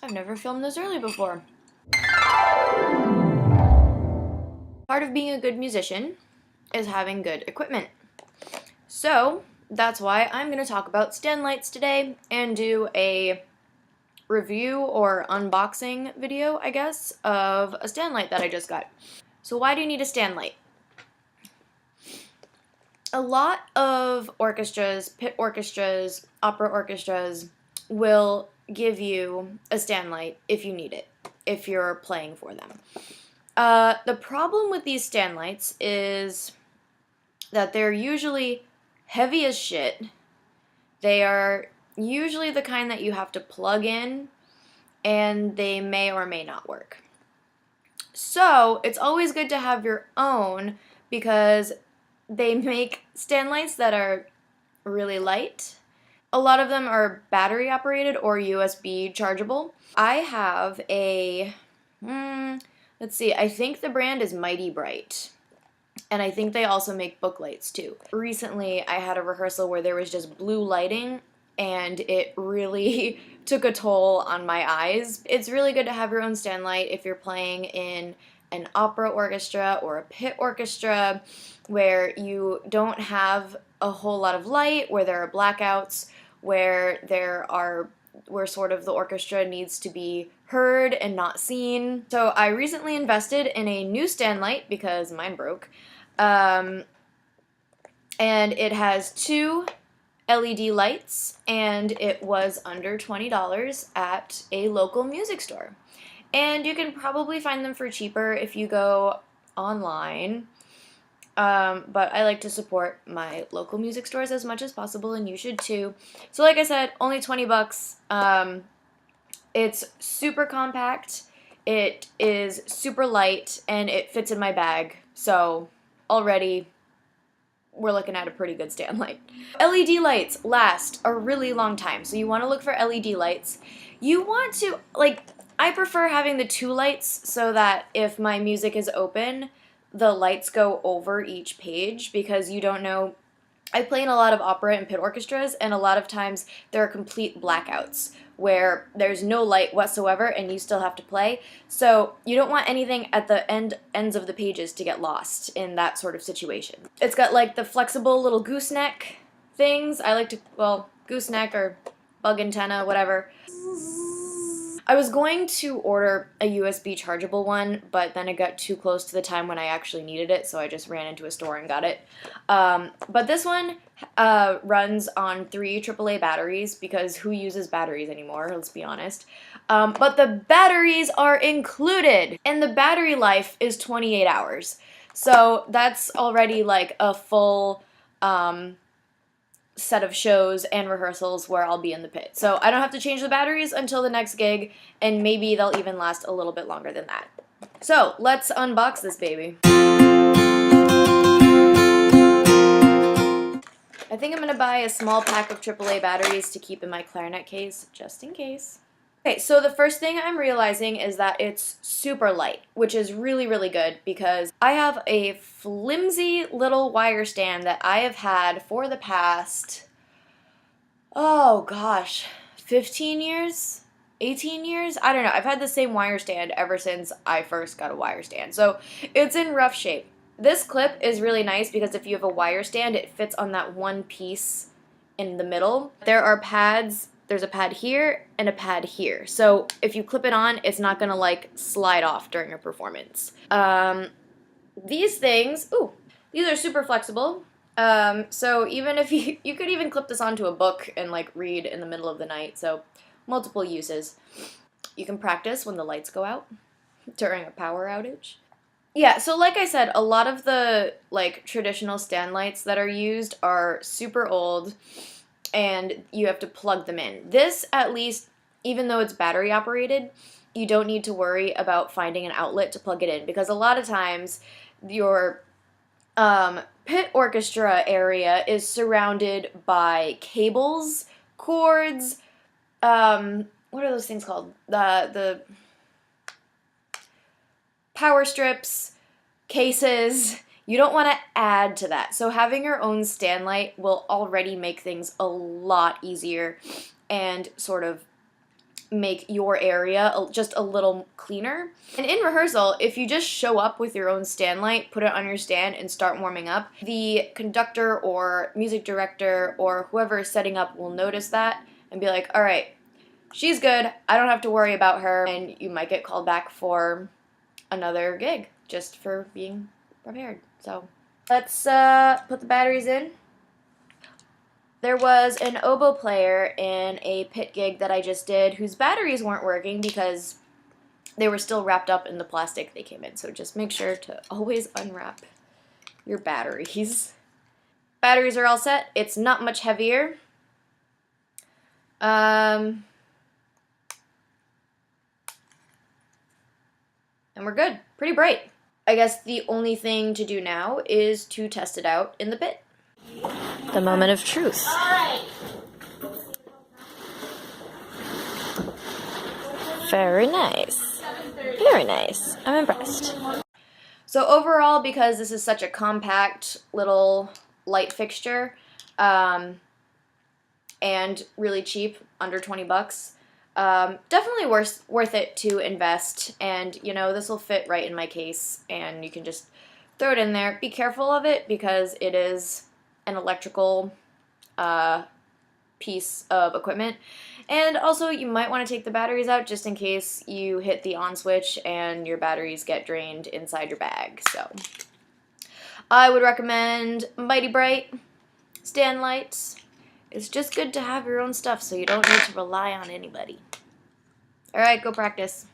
I've never filmed this early before. Part of being a good musician is having good equipment. So that's why I'm going to talk about stand lights today and do a review or unboxing video, I guess, of a stand light that I just got. So why do you need a stand light? A lot of orchestras, pit orchestras, opera orchestras will give you a stand light if you need it, if you're playing for them. The problem with these stand lights is that they're usually heavy as shit. They are usually the kind that you have to plug in, and they may or may not work. So it's always good to have your own because they make stand lights that are really light. A lot of them are battery operated or USB chargeable. I have a, let's see, I think the brand is Mighty Bright. And I think they also make book lights too. Recently, I had a rehearsal where there was just blue lighting, and it really took a toll on my eyes. It's really good to have your own stand light if you're playing in an opera orchestra or a pit orchestra where you don't have a whole lot of light, where there are blackouts, where sort of the orchestra needs to be heard and not seen. So I recently invested in a new stand light because mine broke. And it has two LED lights, and it was under $20 at a local music store. And you can probably find them for cheaper if you go online. But I like to support my local music stores as much as possible, and you should too. So like I said, only 20 bucks. It's super compact, it is super light, and it fits in my bag. So already we're looking at a pretty good stand light. LED lights last a really long time, so you want to look for LED lights. You want to, I prefer having the two lights so that if my music is open, the lights go over each page because you don't know. I play in a lot of opera and pit orchestras, and a lot of times there are complete blackouts where there's no light whatsoever and you still have to play. So you don't want anything at the ends of the pages to get lost in that sort of situation. It's got like the flexible little gooseneck things. I like to, well, gooseneck or bug antenna, whatever. I was going to order a USB chargeable one, but then it got too close to the time when I actually needed it, so I just ran into a store and got it. But this one runs on 3 AAA batteries, because who uses batteries anymore, let's be honest. But the batteries are included, and the battery life is 28 hours. So that's already like a full set of shows and rehearsals where I'll be in the pit. So I don't have to change the batteries until the next gig, and maybe they'll even last a little bit longer than that. So let's unbox this baby. I think I'm going to buy a small pack of AAA batteries to keep in my clarinet case, just in case. Okay, so the first thing I'm realizing is that it's super light, which is really, really good because I have a flimsy little wire stand that I have had for the past, oh gosh, 15 years? 18 years? I don't know. I've had the same wire stand ever since I first got a wire stand. So it's in rough shape. This clip is really nice because if you have a wire stand, it fits on that one piece in the middle. There are pads. There's a pad here and a pad here. So if you clip it on, it's not gonna like slide off during a performance. These things, ooh, these are super flexible. So even if you could even clip this onto a book and like read in the middle of the night. So multiple uses. You can practice when the lights go out during a power outage. Yeah, so like I said, a lot of the like traditional stand lights that are used are super old, and you have to plug them in. This, at least, even though it's battery operated, you don't need to worry about finding an outlet to plug it in, because a lot of times your pit orchestra area is surrounded by cables, cords, what are those things called? The power strips, cases. You don't want to add to that. So having your own stand light will already make things a lot easier and sort of make your area just a little cleaner. And in rehearsal, if you just show up with your own stand light, put it on your stand, and start warming up, the conductor or music director or whoever is setting up will notice that and be like, all right, she's good, I don't have to worry about her, and you might get called back for another gig just for being prepared. So let's put the batteries in. There was an oboe player in a pit gig that I just did whose batteries weren't working because they were still wrapped up in the plastic they came in. So just make sure to always unwrap your batteries. Batteries are all set. It's not much heavier. And we're good. Pretty bright. I guess the only thing to do now is to test it out in the pit. The moment of truth. Very nice. Very nice. I'm impressed. So overall, because this is such a compact little light fixture, and really cheap, under 20 bucks, definitely worth it to invest. And, you know, this will fit right in my case, and you can just throw it in there. Be careful of it because it is an electrical piece of equipment. And also, you might want to take the batteries out just in case you hit the on switch and your batteries get drained inside your bag. So I would recommend Mighty Bright stand lights. It's just good to have your own stuff so you don't need to rely on anybody. All right, go practice.